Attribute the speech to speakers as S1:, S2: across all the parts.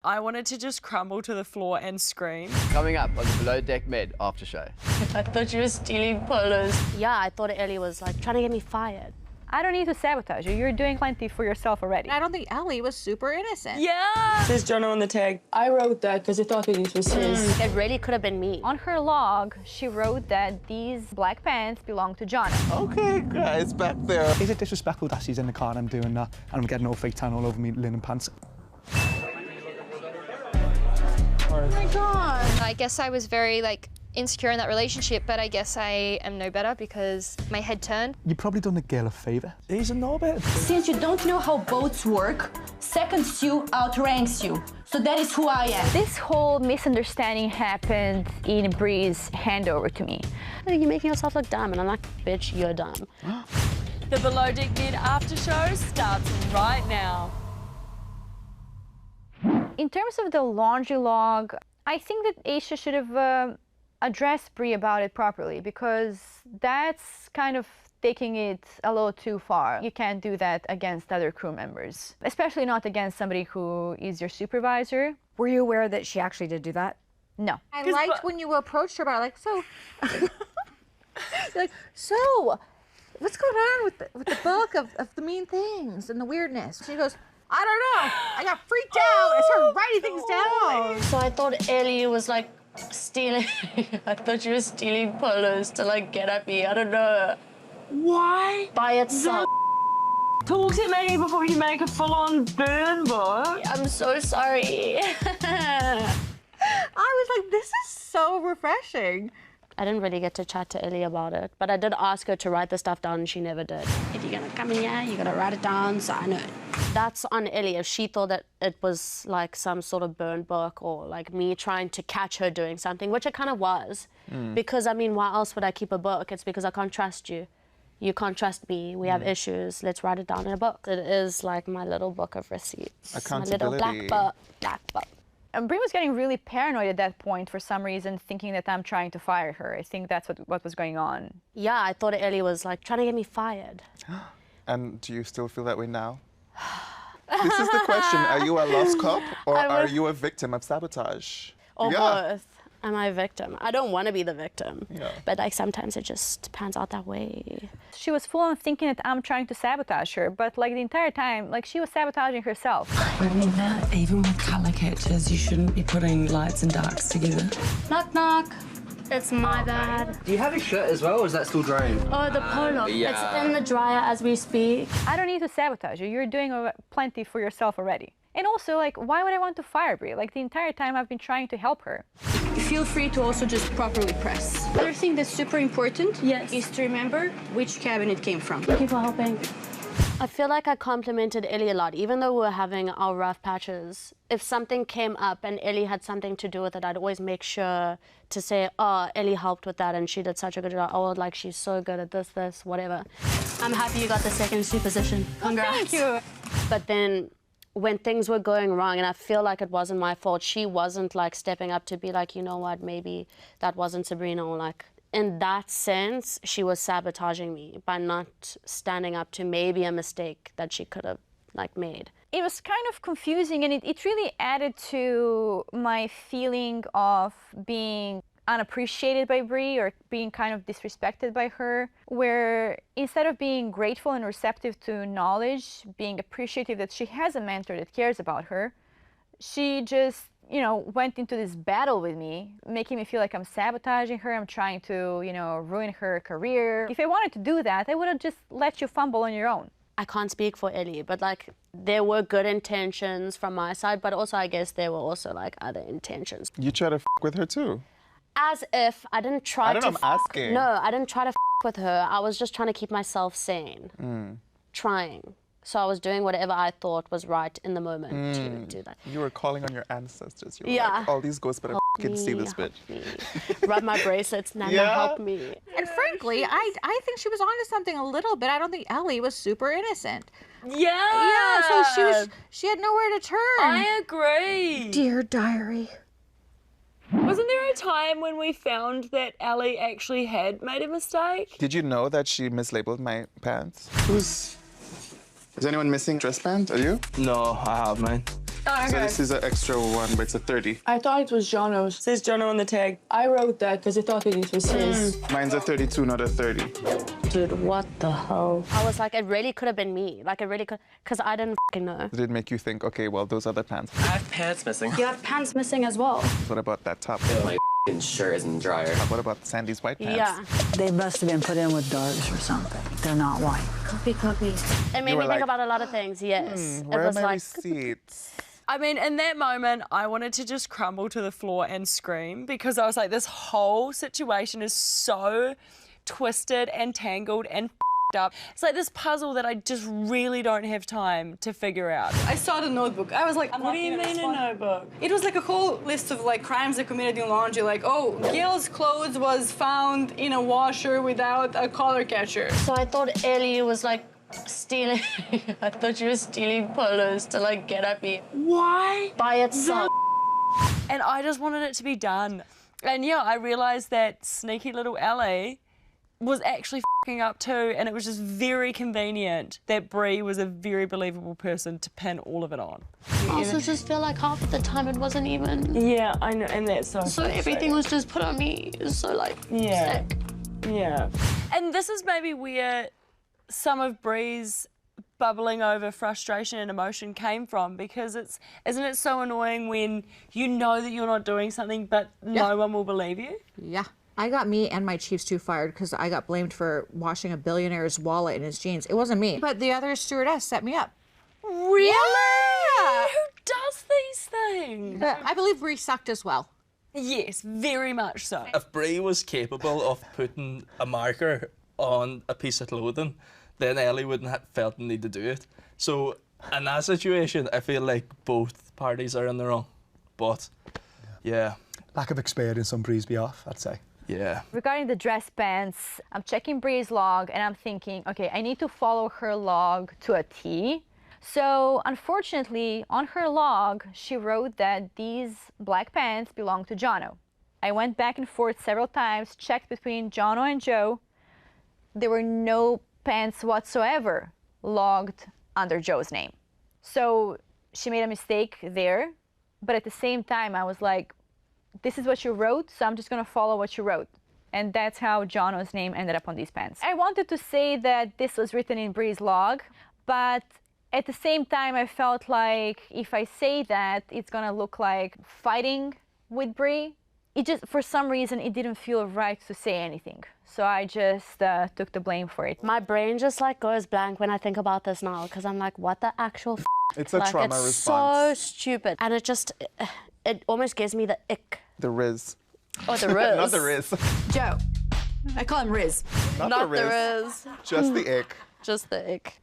S1: I wanted to just crumble to the floor and scream.
S2: Coming up on the Below Deck Med after show.
S3: I thought you were stealing polos.
S4: Yeah, I thought Ellie was like trying to get me fired.
S5: I don't need to sabotage you. You're doing plenty for yourself already.
S6: I don't think Ellie was super innocent.
S1: Yeah!
S7: Says Jono on the tag.
S3: I wrote that because I thought it was his.
S4: It really could have been me.
S5: On her log, she wrote that these black pants belong to Jono.
S8: Okay, guys, back there.
S9: Is it disrespectful that she's in the car and I'm doing that and I'm getting all fake tan all over me linen pants?
S3: Oh my God.
S10: I guess I was very insecure in that relationship, but I guess I am no better because my head turned.
S9: You've probably done the girl a favour. He's a knobhead.
S3: Since you don't know how boats work, seconds you outranks you. So that is who I am.
S5: This whole misunderstanding happened in Bri's handover to me.
S4: You're making yourself look dumb, and I'm like, bitch, you're dumb.
S1: The Below Deck Med after show starts right now.
S5: In terms of the laundry log, I think that Aesha should have addressed Bri about it properly, because that's kind of taking it a little too far. You can't do that against other crew members, especially not against somebody who is your supervisor.
S11: Were you aware that she actually did do that?
S5: No.
S6: I liked when you approached her about it, so what's going on with the book of the mean things and the weirdness? She goes, I don't know. I got freaked out. I started writing things down.
S3: So I thought Ellie was stealing. I thought she was stealing polos to get at me. I don't know.
S7: Why?
S3: By itself.
S7: Talk to me before you make a full-on burn book.
S3: I'm so sorry.
S6: I was like, this is so refreshing.
S4: I didn't really get to chat to Ellie about it, but I did ask her to write the stuff down and she never did.
S3: If you're gonna come in here, you gotta write it down so I know.
S4: That's on Ellie. If she thought that it was some sort of burn book or me trying to catch her doing something, which it kind of was. Because, I mean, why else would I keep a book? It's because I can't trust you. You can't trust me. We have issues. Let's write it down in a book. It is my little book of receipts.
S8: Accountability.
S4: My little black book.
S5: And Bri was getting really paranoid at that point for some reason, thinking that I'm trying to fire her. I think that's what was going on.
S4: Yeah, I thought Ellie was trying to get me fired.
S8: And do you still feel that way now? This is the question. Are you a lost cop or are you a victim of sabotage?
S4: Or both. Am I a victim? I don't want to be the victim.
S8: Yeah.
S4: But sometimes it just pans out that way.
S5: She was full on thinking that I'm trying to sabotage her, but the entire time, she was sabotaging herself.
S7: Remember, even with colour catchers, you shouldn't be putting lights and darks together.
S3: Knock, knock. It's my bad.
S2: Do you have a shirt as well, or is that still drying?
S3: Oh, the polo.
S2: Yeah.
S3: It's in the dryer as we speak.
S5: I don't need to sabotage you. You're doing plenty for yourself already. And also, why would I want to fire Bri? The entire time I've been trying to help her.
S3: Feel free to also just properly press. Another thing that's super important is to remember which cabin it came from. Thank you for helping.
S4: I feel like I complimented Ellie a lot, even though we were having our rough patches. If something came up and Ellie had something to do with it, I'd always make sure to say, oh, Ellie helped with that and she did such a good job. Oh, she's so good at this, whatever.
S3: I'm happy you got the second position. Congrats.
S5: Oh, thank you.
S4: But then when things were going wrong, and I feel like it wasn't my fault, she wasn't stepping up to be you know what, maybe that wasn't Sabrina, or in that sense, she was sabotaging me by not standing up to maybe a mistake that she could have made.
S5: It was kind of confusing, and it really added to my feeling of being unappreciated by Bri or being kind of disrespected by her, where instead of being grateful and receptive to knowledge, being appreciative that she has a mentor that cares about her, she just went into this battle with me, making me feel like I'm sabotaging her, I'm trying to, ruin her career. If I wanted to do that, I would have just let you fumble on your own.
S4: I can't speak for Ellie, but there were good intentions from my side, but also I guess there were also other intentions.
S8: You try to with her too?
S4: As if I didn't try
S8: I don't know, I'm asking.
S4: No, I didn't try to with her. I was just trying to keep myself sane. Trying. So I was doing whatever I thought was right in the moment to do that.
S8: You were calling on your ancestors. You were all these ghosts better see this bitch.
S4: Rub my bracelets, Nana, help me.
S6: And frankly, I think she was onto something a little bit. I don't think Ellie was super innocent.
S1: Yeah.
S6: So she had nowhere to turn.
S1: I agree.
S11: Dear diary.
S1: Wasn't there a time when we found that Ellie actually had made a mistake?
S8: Did you know that she mislabeled my pants? Is anyone missing dress pants? Are you?
S12: No, I have, man.
S1: Oh,
S8: So
S1: okay.
S8: this is an extra one, but it's a 30.
S1: I thought it was Jono's. It says Jono on the tag. I wrote that because I thought that it was his.
S8: Mine's a 32, not a 30.
S4: Dude, what the hell? I was like, it really could have been me. Like, it really could, because I didn't fucking know.
S8: Did it make you think, okay, well, those are the pants?
S12: I have pants missing.
S4: You have pants missing as well.
S8: What about that top?
S12: My shirt isn't dryer.
S8: What about Sandy's white pants?
S4: Yeah.
S13: They must have been put in with darks or something. They're not white.
S4: Copy. It made me think about a lot of things, yes.
S8: Where
S4: it was
S8: are my
S4: like,
S8: receipts?
S1: I mean, in that moment, I wanted to just crumble to the floor and scream because I was like, this whole situation is so twisted and tangled and up. It's like this puzzle that I just really don't have time to figure out.
S3: I saw the notebook. I was like,
S1: What do you mean a notebook?
S3: It was like a whole list of like crimes they committed in laundry. Like, oh, Gail's clothes was found in a washer without a collar catcher.
S4: So I thought Ellie was like stealing. I thought she was stealing polos to like get at me.
S1: Why?
S4: By itself.
S1: And I just wanted it to be done. And yeah, I realised that sneaky little Ellie was actually f***ing up too, and it was just very convenient that Bri was a very believable person to pin all of it on.
S4: I also just feel like half of the time it wasn't even.
S1: Yeah, I know, and that's
S4: So everything was just put on me. It was so like sick.
S1: Yeah. And this is maybe where some of Bri's bubbling over frustration and emotion came from, because isn't it so annoying when you know that you're not doing something but no one will believe you?
S6: Yeah. I got me and my chief stew fired because I got blamed for washing a billionaire's wallet in his jeans. It wasn't me. But the other stewardess set me up.
S1: Really?
S6: Yeah.
S1: Who does these things?
S6: I believe Bri sucked as well.
S1: Yes, very much so.
S12: If Bri was capable of putting a marker on a piece of clothing, then Ellie wouldn't have felt the need to do it. So in that situation, I feel like both parties are in the wrong. But yeah.
S9: Lack of experience on Bri's behalf, I'd say.
S12: Yeah.
S5: Regarding the dress pants, I'm checking Bri's log and I'm thinking, okay, I need to follow her log to a T. So unfortunately, on her log, she wrote that these black pants belong to Jono. I went back and forth several times, checked between Jono and Joe. There were no pants whatsoever logged under Joe's name. So she made a mistake there, but at the same time, I was like, this is what you wrote, so I'm just gonna follow what you wrote. And that's how Jono's name ended up on these pants. I wanted to say that this was written in Bri's log, but at the same time, I felt like if I say that, it's gonna look like fighting with Bri. It just, for some reason, it didn't feel right to say anything. So I just took the blame for it.
S4: My brain just like goes blank when I think about this now, because I'm like, what the actual f?
S8: It's a
S4: like,
S8: trauma
S4: it's
S8: response.
S4: so stupid. And it just, it almost gives me the ick.
S8: The Riz.
S4: Oh, the Riz.
S8: Not the Riz.
S3: Joe. I call him Riz.
S8: Not the Riz. Just the ick.
S4: Just the ick.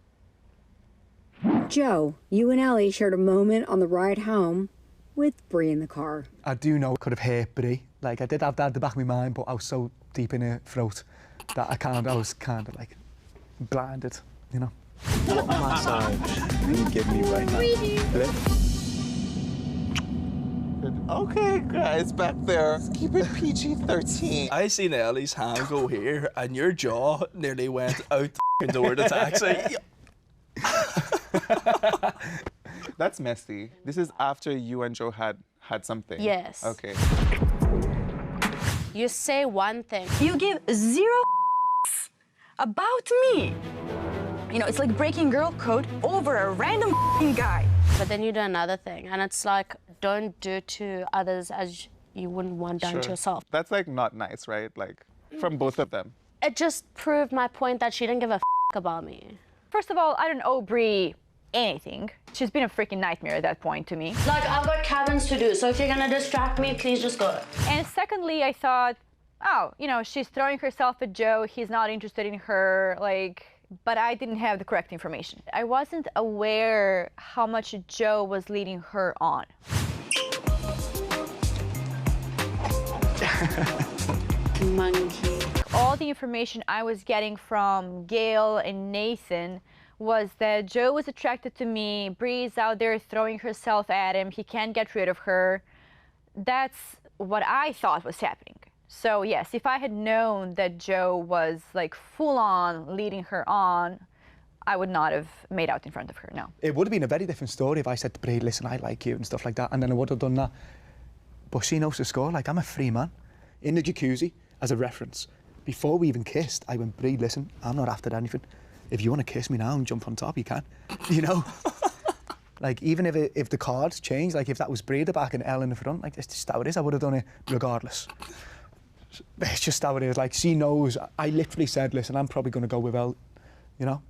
S11: Joe, you and Ellie shared a moment on the ride home with Bri in the car.
S9: I do know it could have hurt Bri. Like, I did have that at the back of my mind, but I was so deep in her throat that I was kind of like blinded, you know.
S14: What massage can you give me right now?
S8: Okay, guys, back there. Let's keep it PG-13.
S12: I seen Ellie's hand go here, and your jaw nearly went out the door of the taxi.
S8: That's messy. This is after you and Joe had something.
S4: Yes.
S8: Okay.
S4: You say one thing.
S3: You give 0 about me. You know, it's like breaking girl code over a random guy.
S4: But then you do another thing, and it's like, don't do to others as you wouldn't want done to yourself.
S8: That's like not nice, right? Like, from both of them.
S4: It just proved my point that she didn't give a f about me.
S5: First of all, I don't owe Bri anything. She's been a freaking nightmare at that point to me.
S4: Like, I've got cabins to do, so if you're gonna distract me, please just go.
S5: And secondly, I thought, oh, you know, she's throwing herself at Joe, he's not interested in her, like, but I didn't have the correct information. I wasn't aware how much Joe was leading her on.
S4: Monkey.
S5: All the information I was getting from Gael and Nathan was that Joe was attracted to me, Bri's out there throwing herself at him, he can't get rid of her. That's what I thought was happening. So yes, if I had known that Joe was like full on leading her on, I would not have made out in front of her, no.
S9: It would have been a very different story if I said to Bri, listen, I like you and stuff like that, and then I would have done that. But she knows the score. Like, I'm a free man. In the jacuzzi, as a reference, before we even kissed, I went, Bri, listen, I'm not after anything. If you want to kiss me now and jump on top, you can. You know? Like, even if the cards change, like if that was Bri at the back and Elle in the front, like, it's just how it is. I would have done it regardless. It's just how it is. Like, she knows. I literally said, listen, I'm probably going to go with Elle, you know?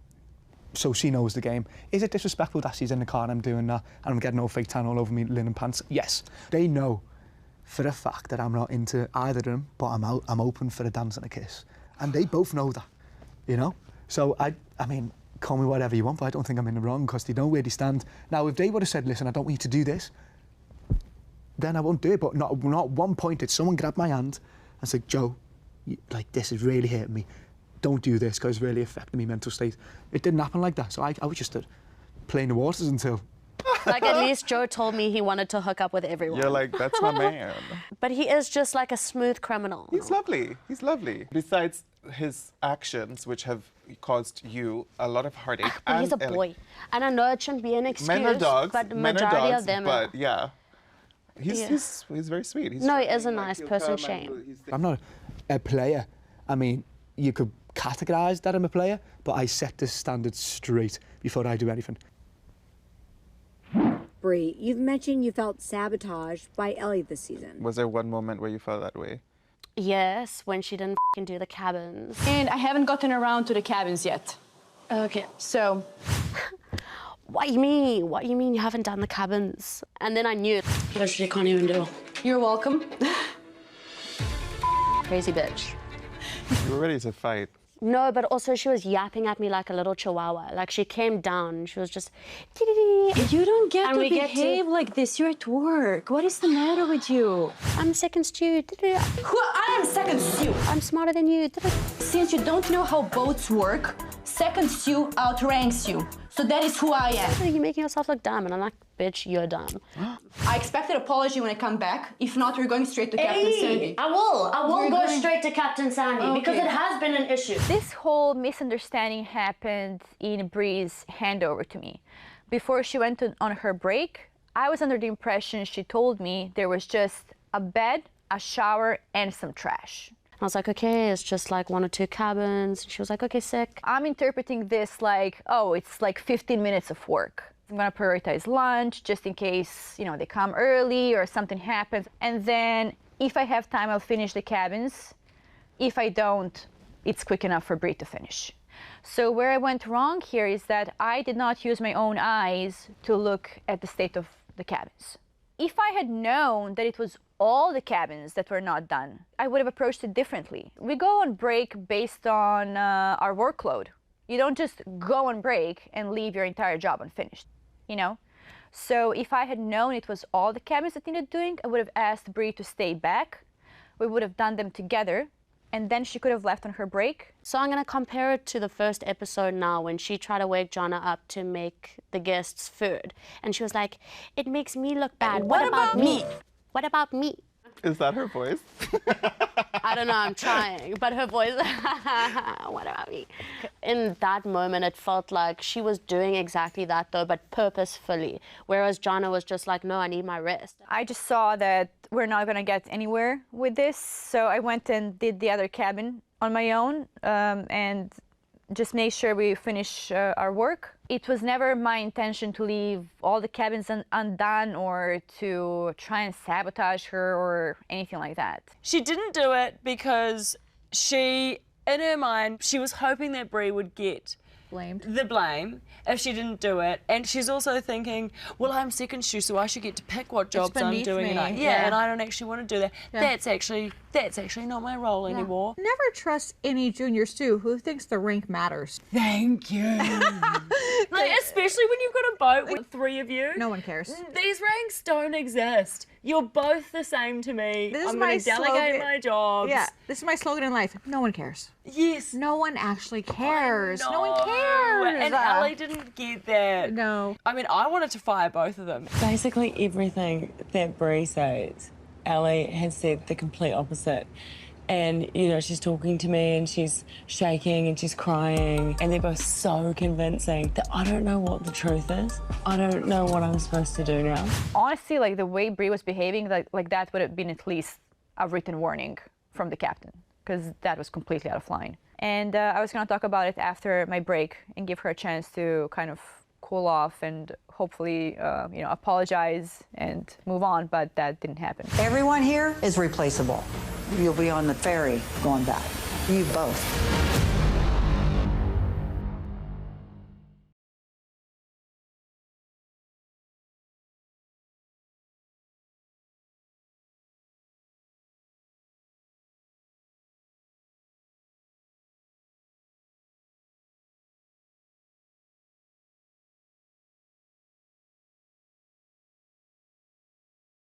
S9: So she knows the game. Is it disrespectful that she's in the car and I'm doing that and I'm getting all fake tan all over me linen pants? Yes. They know for a fact that I'm not into either of them, but I'm open for a dance and a kiss. And they both know that, you know? So, I mean, call me whatever you want, but I don't think I'm in the wrong because they know where they stand. Now, if they would have said, listen, I don't want you to do this, then I won't do it. But not one point did someone grab my hand and said, Joe, like, this is really hurting me. Don't do this because it's really affecting me mental state. It didn't happen like that, so I was just playing the waters until...
S4: Like, at least Joe told me he wanted to hook up with everyone.
S8: You're like, that's my man.
S4: But he is just like a smooth criminal.
S8: He's lovely. He's lovely. Besides his actions, which have caused you a lot of heartache.
S4: But he's a boy. And I know it shouldn't be an excuse,
S8: Men are dogs.
S4: but the
S8: Men are
S4: majority
S8: dogs,
S4: of them
S8: but
S4: are...
S8: yeah. He's very sweet.
S4: No, he is a nice person, shame.
S9: I'm not a player. I mean, you could categorise that I'm a player, but I set the standard straight before I do anything.
S11: Bri, you've mentioned you felt sabotaged by Ellie this season.
S8: Was there one moment where you felt that way?
S4: Yes, when she didn't do the cabins.
S3: And I haven't gotten around to the cabins yet.
S4: Okay.
S3: So...
S4: What you mean? What you mean you haven't done the cabins? And then I knew.
S7: Literally can't even do.
S3: You're welcome.
S4: Crazy bitch.
S8: You were ready to fight.
S4: No, but also she was yapping at me like a little chihuahua. Like, she came down and she was just... You
S3: don't get to behave like this. You're at work. What is the matter with you?
S4: I'm second stew.
S3: I am second stew.
S4: I'm smarter than you.
S3: Since you don't know how boats work, second stew outranks you. So that is who I am.
S4: You're making yourself look dumb, and I'm like, bitch, you're dumb.
S3: I expect an apology when I come back. If not, we're going straight to Captain Sandy.
S4: I will go straight to Captain Sandy because it has been an issue.
S5: This whole misunderstanding happened in Bri's handover to me. Before she went on her break, I was under the impression she told me there was just a bed, a shower, and some trash.
S4: I was like, okay, it's just like 1 or 2 cabins. She was like, okay, sick.
S5: I'm interpreting this like, oh, it's like 15 minutes of work. I'm gonna prioritize lunch just in case, you know, they come early or something happens. And then if I have time, I'll finish the cabins. If I don't, it's quick enough for Bri to finish. So where I went wrong here is that I did not use my own eyes to look at the state of the cabins. If I had known that it was all the cabins that were not done, I would have approached it differently. We go on break based on our workload. You don't just go on break and leave your entire job unfinished, you know? So if I had known it was all the cabins that needed doing, I would have asked Bri to stay back. We would have done them together, and then she could have left on her break.
S4: So I'm gonna compare it to the first episode now when she tried to wake Jono up to make the guests food. And she was like, it makes me look bad. What about me? What about me?
S8: Is that her voice?
S4: I don't know, I'm trying, but her voice, what about me? In that moment, it felt like she was doing exactly that though, but purposefully. Whereas Jono was just like, no, I need my rest.
S5: I just saw that we're not gonna get anywhere with this, so I went and did the other cabin on my own and just made sure we finish our work. It was never my intention to leave all the cabins undone or to try and sabotage her or anything like that.
S1: She didn't do it because she, in her mind, she was hoping that Bri would get the blame if she didn't do it. And she's also thinking, well, I'm second stew, so I should get to pick what jobs I'm doing. And I don't actually want to do that. Yeah. That's actually not my role anymore.
S6: Never trust any junior stew who thinks the rank matters.
S1: Thank you. Like, especially when you've got a boat with 3 of you.
S6: No one cares.
S1: These ranks don't exist. You're both the same to me.
S6: This
S1: I'm going to delegate my jobs.
S6: Yeah, this is my slogan in life. No one cares.
S1: Yes.
S6: No one actually cares. No one cares.
S1: And Ellie didn't get that.
S6: No.
S1: I mean, I wanted to fire both of them.
S7: Basically everything that Bri says, Ellie has said the complete opposite. And, you know, she's talking to me and she's shaking and she's crying. And they're both so convincing that I don't know what the truth is. I don't know what I'm supposed to do now.
S5: Honestly, like, the way Bri was behaving, like that would have been at least a written warning from the captain, because that was completely out of line. And I was going to talk about it after my break and give her a chance to kind of cool off and hopefully, you know, apologize and move on, but that didn't happen.
S13: Everyone here is replaceable. You'll be on the ferry going back. You both.